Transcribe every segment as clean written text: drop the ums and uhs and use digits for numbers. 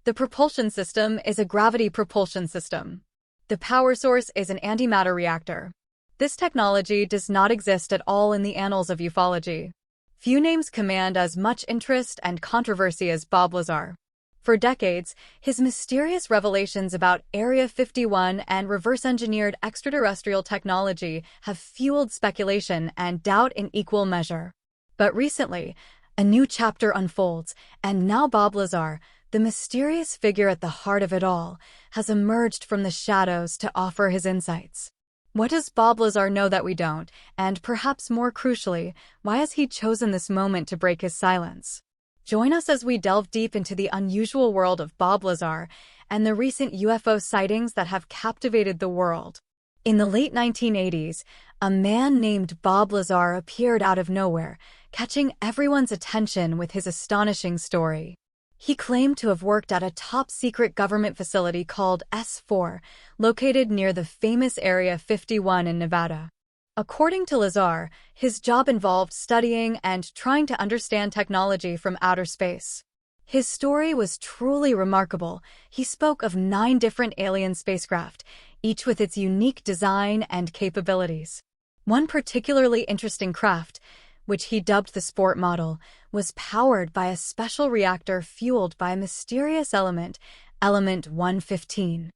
The propulsion system is a gravity propulsion system. The power source is an antimatter reactor. This technology does not exist at all in the annals of ufology. Few names command as much interest and controversy as Bob Lazar. For decades, his mysterious revelations about Area 51 and reverse-engineered extraterrestrial technology have fueled speculation and doubt in equal measure. But recently, a new chapter unfolds, and now Bob Lazar, the mysterious figure at the heart of it all, has emerged from the shadows to offer his insights. What does Bob Lazar know that we don't? And perhaps more crucially, why has he chosen this moment to break his silence? Join us as we delve deep into the unusual world of Bob Lazar and the recent UFO sightings that have captivated the world. In the late 1980s, a man named Bob Lazar appeared out of nowhere, catching everyone's attention with his astonishing story. He claimed to have worked at a top-secret government facility called S4, located near the famous Area 51 in Nevada. According to Lazar, his job involved studying and trying to understand technology from outer space. His story was truly remarkable. He spoke of 9 different alien spacecraft, each with its unique design and capabilities. One particularly interesting craft, which he dubbed the Sport Model, was powered by a special reactor fueled by a mysterious element, Element 115.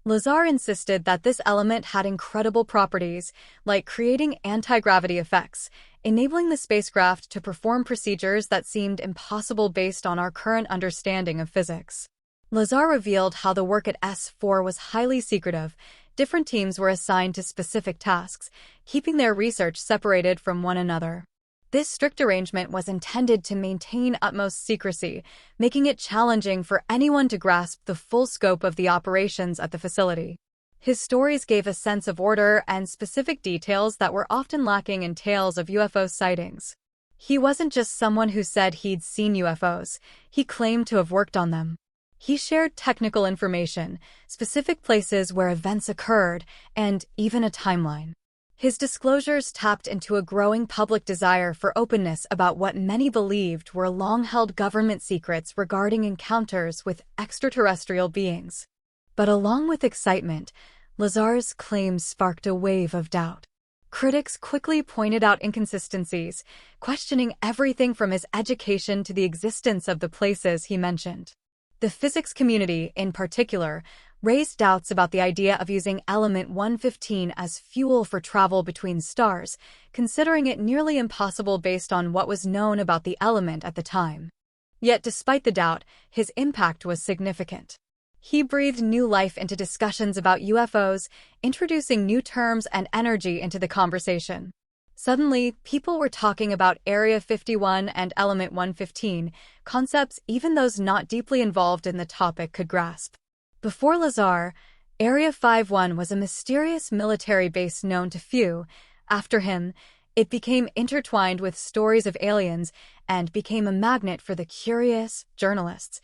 Lazar insisted that this element had incredible properties, like creating anti-gravity effects, enabling the spacecraft to perform procedures that seemed impossible based on our current understanding of physics. Lazar revealed how the work at S4 was highly secretive. Different teams were assigned to specific tasks, keeping their research separated from one another. This strict arrangement was intended to maintain utmost secrecy, making it challenging for anyone to grasp the full scope of the operations at the facility. His stories gave a sense of order and specific details that were often lacking in tales of UFO sightings. He wasn't just someone who said he'd seen UFOs, he claimed to have worked on them. He shared technical information, specific places where events occurred, and even a timeline. His disclosures tapped into a growing public desire for openness about what many believed were long-held government secrets regarding encounters with extraterrestrial beings. But along with excitement, Lazar's claims sparked a wave of doubt. Critics quickly pointed out inconsistencies, questioning everything from his education to the existence of the places he mentioned. The physics community, in particular, raised doubts about the idea of using Element 115 as fuel for travel between stars, considering it nearly impossible based on what was known about the element at the time. Yet despite the doubt, his impact was significant. He breathed new life into discussions about UFOs, introducing new terms and energy into the conversation. Suddenly, people were talking about Area 51 and Element 115, concepts even those not deeply involved in the topic could grasp. Before Lazar, Area 51 was a mysterious military base known to few. After him, it became intertwined with stories of aliens and became a magnet for the curious, journalists,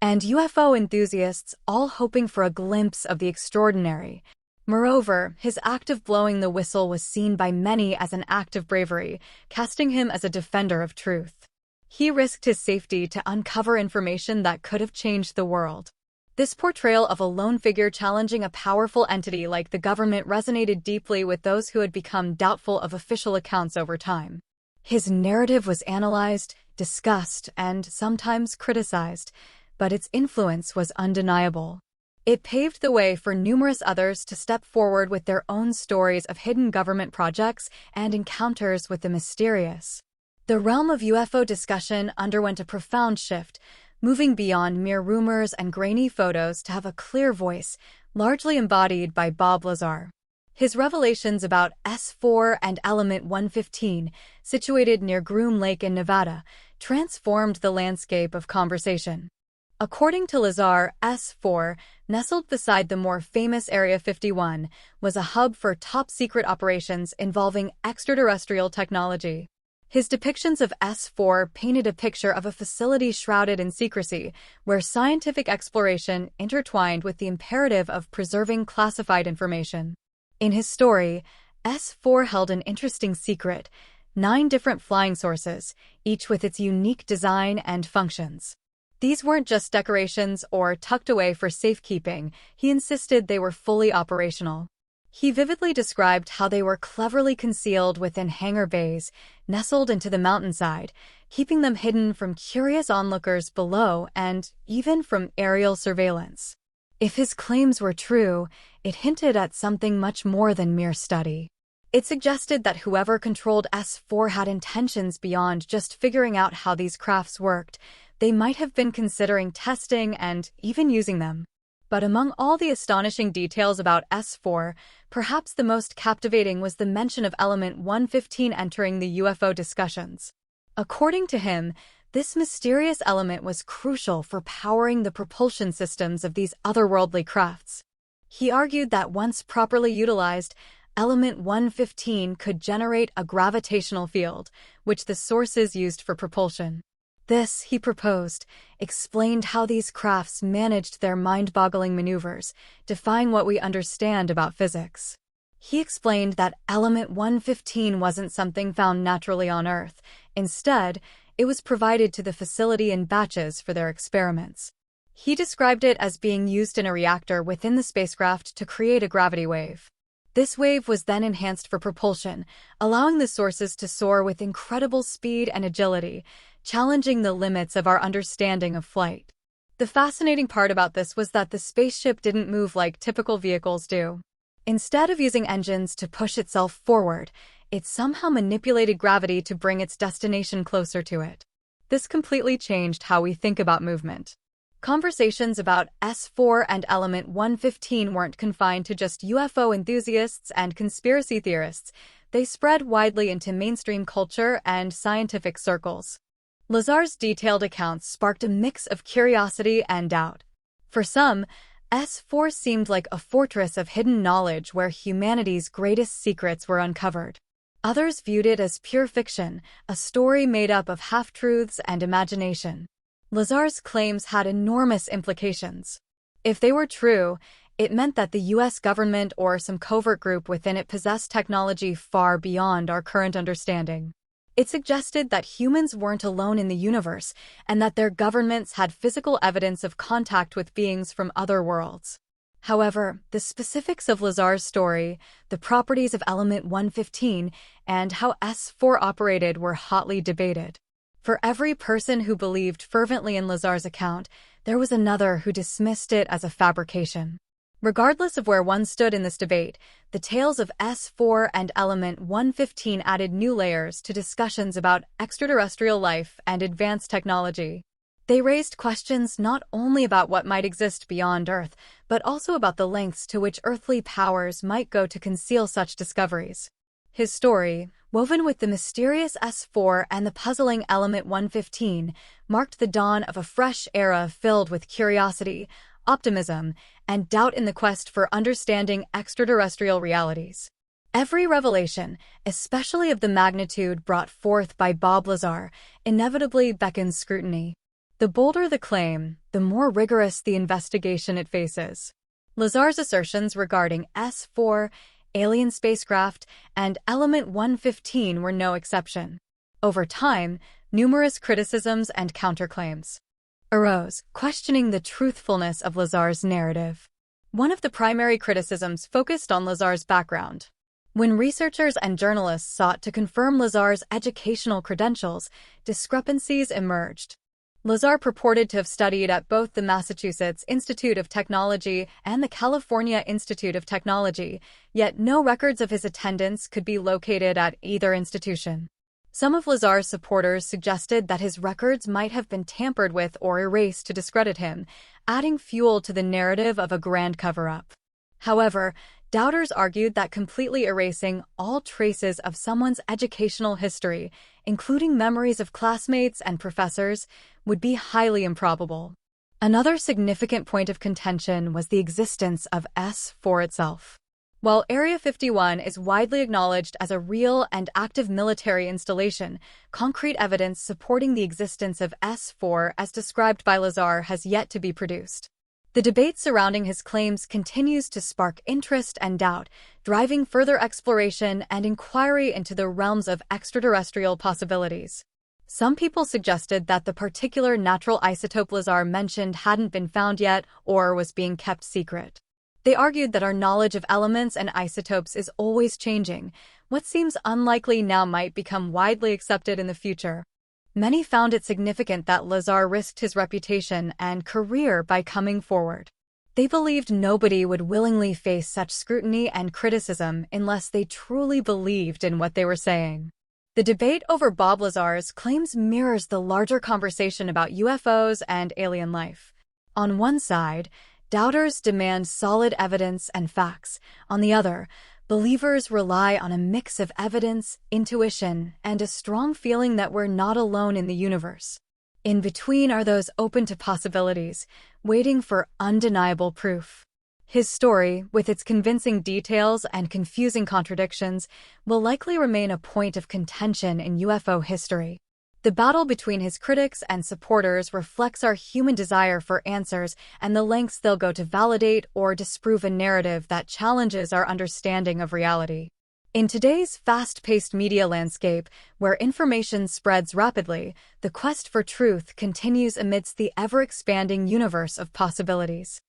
and UFO enthusiasts, all hoping for a glimpse of the extraordinary. Moreover, his act of blowing the whistle was seen by many as an act of bravery, casting him as a defender of truth. He risked his safety to uncover information that could have changed the world. This portrayal of a lone figure challenging a powerful entity like the government resonated deeply with those who had become doubtful of official accounts over time. His narrative was analyzed, discussed, and sometimes criticized, but its influence was undeniable. It paved the way for numerous others to step forward with their own stories of hidden government projects and encounters with the mysterious. The realm of UFO discussion underwent a profound shift, moving beyond mere rumors and grainy photos to have a clear voice, largely embodied by Bob Lazar. His revelations about S4 and Element 115, situated near Groom Lake in Nevada, transformed the landscape of conversation. According to Lazar, S4, nestled beside the more famous Area 51, was a hub for top-secret operations involving extraterrestrial technology. His depictions of S4 painted a picture of a facility shrouded in secrecy, where scientific exploration intertwined with the imperative of preserving classified information. In his story, S4 held an interesting secret: 9 different flying sources, each with its unique design and functions. These weren't just decorations or tucked away for safekeeping. He insisted they were fully operational. He vividly described how they were cleverly concealed within hangar bays, nestled into the mountainside, keeping them hidden from curious onlookers below and even from aerial surveillance. If his claims were true, it hinted at something much more than mere study. It suggested that whoever controlled S4 had intentions beyond just figuring out how these crafts worked. They might have been considering testing and even using them. But among all the astonishing details about S4, perhaps the most captivating was the mention of element 115 entering the UFO discussions. According to him, this mysterious element was crucial for powering the propulsion systems of these otherworldly crafts. He argued that once properly utilized, element 115 could generate a gravitational field, which the sources used for propulsion. This, he proposed, explained how these crafts managed their mind-boggling maneuvers, defying what we understand about physics. He explained that element 115 wasn't something found naturally on Earth. Instead, it was provided to the facility in batches for their experiments. He described it as being used in a reactor within the spacecraft to create a gravity wave. This wave was then enhanced for propulsion, allowing the sources to soar with incredible speed and agility, challenging the limits of our understanding of flight. The fascinating part about this was that the spaceship didn't move like typical vehicles do. Instead of using engines to push itself forward, it somehow manipulated gravity to bring its destination closer to it. This completely changed how we think about movement. Conversations about S4 and element 115 weren't confined to just UFO enthusiasts and conspiracy theorists. They spread widely into mainstream culture and scientific circles. Lazar's detailed accounts sparked a mix of curiosity and doubt. For some, S4 seemed like a fortress of hidden knowledge where humanity's greatest secrets were uncovered. Others viewed it as pure fiction, a story made up of half-truths and imagination. Lazar's claims had enormous implications. If they were true, it meant that the US government or some covert group within it possessed technology far beyond our current understanding. It suggested that humans weren't alone in the universe and that their governments had physical evidence of contact with beings from other worlds. However, the specifics of Lazar's story, the properties of element 115, and how S4 operated were hotly debated. For every person who believed fervently in Lazar's account, there was another who dismissed it as a fabrication. Regardless of where one stood in this debate, the tales of S4 and element 115 added new layers to discussions about extraterrestrial life and advanced technology. They raised questions not only about what might exist beyond Earth, but also about the lengths to which earthly powers might go to conceal such discoveries. His story, woven with the mysterious S4 and the puzzling element 115, marked the dawn of a fresh era filled with curiosity, optimism, and doubt in the quest for understanding extraterrestrial realities. Every revelation, especially of the magnitude brought forth by Bob Lazar, inevitably beckons scrutiny. The bolder the claim, the more rigorous the investigation it faces. Lazar's assertions regarding S4, alien spacecraft, and element 115 were no exception. Over time, numerous criticisms and counterclaims arose, questioning the truthfulness of Lazar's narrative. One of the primary criticisms focused on Lazar's background. When researchers and journalists sought to confirm Lazar's educational credentials, discrepancies emerged. Lazar purported to have studied at both the Massachusetts Institute of Technology and the California Institute of Technology, yet no records of his attendance could be located at either institution. Some of Lazar's supporters suggested that his records might have been tampered with or erased to discredit him, adding fuel to the narrative of a grand cover-up. However, doubters argued that completely erasing all traces of someone's educational history, including memories of classmates and professors, would be highly improbable. Another significant point of contention was the existence of S4 itself. While Area 51 is widely acknowledged as a real and active military installation, concrete evidence supporting the existence of S4 as described by Lazar has yet to be produced. The debate surrounding his claims continues to spark interest and doubt, driving further exploration and inquiry into the realms of extraterrestrial possibilities. Some people suggested that the particular natural isotope Lazar mentioned hadn't been found yet or was being kept secret. They argued that our knowledge of elements and isotopes is always changing. What seems unlikely now might become widely accepted in the future. Many found it significant that Lazar risked his reputation and career by coming forward. They believed nobody would willingly face such scrutiny and criticism unless they truly believed in what they were saying. The debate over Bob Lazar's claims mirrors the larger conversation about UFOs and alien life. On one side, doubters demand solid evidence and facts. On the other, believers rely on a mix of evidence, intuition, and a strong feeling that we're not alone in the universe. In between are those open to possibilities, waiting for undeniable proof. His story, with its convincing details and confusing contradictions, will likely remain a point of contention in UFO history. The battle between his critics and supporters reflects our human desire for answers and the lengths they'll go to validate or disprove a narrative that challenges our understanding of reality. In today's fast-paced media landscape, where information spreads rapidly, the quest for truth continues amidst the ever-expanding universe of possibilities.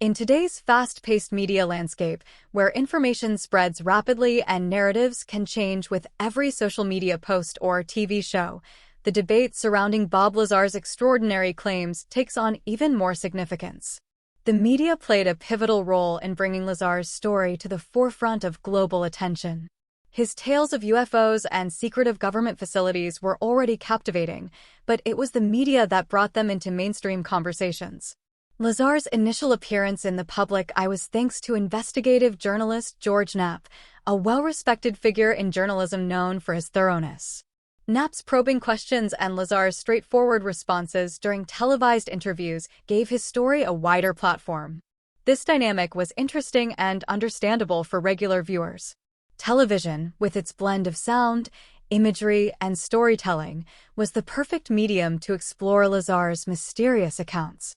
In today's fast-paced media landscape, where information spreads rapidly and narratives can change with every social media post or TV show, the debate surrounding Bob Lazar's extraordinary claims takes on even more significance. The media played a pivotal role in bringing Lazar's story to the forefront of global attention. His tales of UFOs and secretive government facilities were already captivating, but it was the media that brought them into mainstream conversations. Lazar's initial appearance in the public eye was thanks to investigative journalist George Knapp, a well-respected figure in journalism known for his thoroughness. Knapp's probing questions and Lazar's straightforward responses during televised interviews gave his story a wider platform. This dynamic was interesting and understandable for regular viewers. Television, with its blend of sound, imagery, and storytelling, was the perfect medium to explore Lazar's mysterious accounts.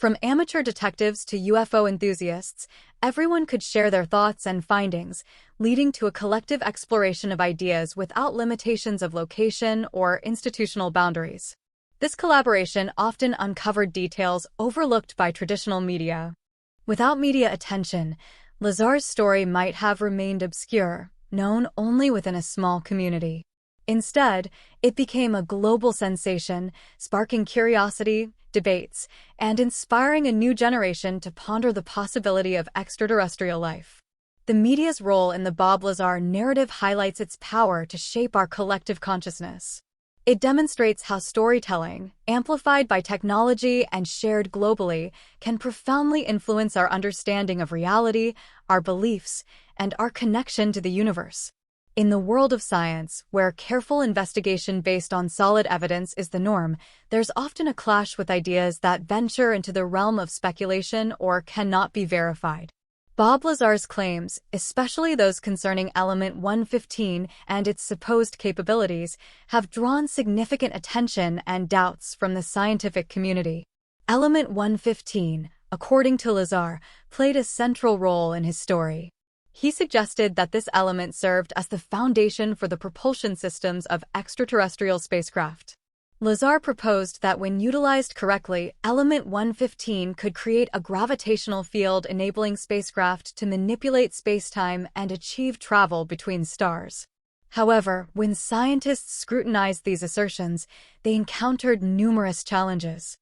From amateur detectives to UFO enthusiasts, everyone could share their thoughts and findings, leading to a collective exploration of ideas without limitations of location or institutional boundaries. This collaboration often uncovered details overlooked by traditional media. Without media attention, Lazar's story might have remained obscure, known only within a small community. Instead, it became a global sensation, sparking curiosity, debates, and inspiring a new generation to ponder the possibility of extraterrestrial life. The media's role in the Bob Lazar narrative highlights its power to shape our collective consciousness. It demonstrates how storytelling, amplified by technology and shared globally, can profoundly influence our understanding of reality, our beliefs, and our connection to the universe. In the world of science, where careful investigation based on solid evidence is the norm, there's often a clash with ideas that venture into the realm of speculation or cannot be verified. Bob Lazar's claims, especially those concerning element 115 and its supposed capabilities, have drawn significant attention and doubts from the scientific community. Element 115, according to Lazar, played a central role in his story. He suggested that this element served as the foundation for the propulsion systems of extraterrestrial spacecraft. Lazar proposed that when utilized correctly, element 115 could create a gravitational field enabling spacecraft to manipulate spacetime and achieve travel between stars. However, when scientists scrutinized these assertions, they encountered numerous challenges.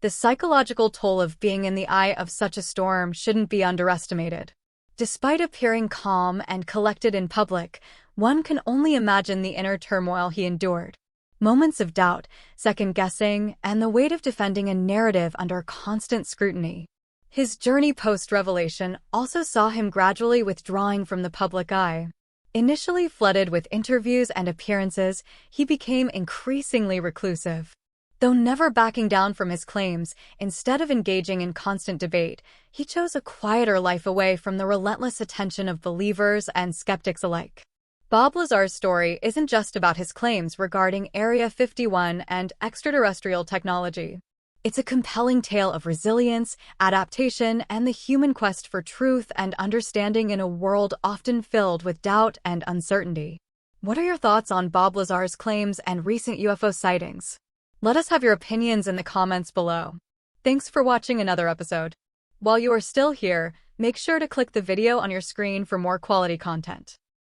The psychological toll of being in the eye of such a storm shouldn't be underestimated. Despite appearing calm and collected in public, one can only imagine the inner turmoil he endured. Moments of doubt, second-guessing, and the weight of defending a narrative under constant scrutiny. His journey post-revelation also saw him gradually withdrawing from the public eye. Initially flooded with interviews and appearances, he became increasingly reclusive. Though never backing down from his claims, instead of engaging in constant debate, he chose a quieter life away from the relentless attention of believers and skeptics alike. Bob Lazar's story isn't just about his claims regarding Area 51 and extraterrestrial technology. It's a compelling tale of resilience, adaptation, and the human quest for truth and understanding in a world often filled with doubt and uncertainty. What are your thoughts on Bob Lazar's claims and recent UFO sightings? Let us have your opinions in the comments below. Thanks for watching another episode. While you are still here, make sure to click the video on your screen for more quality content.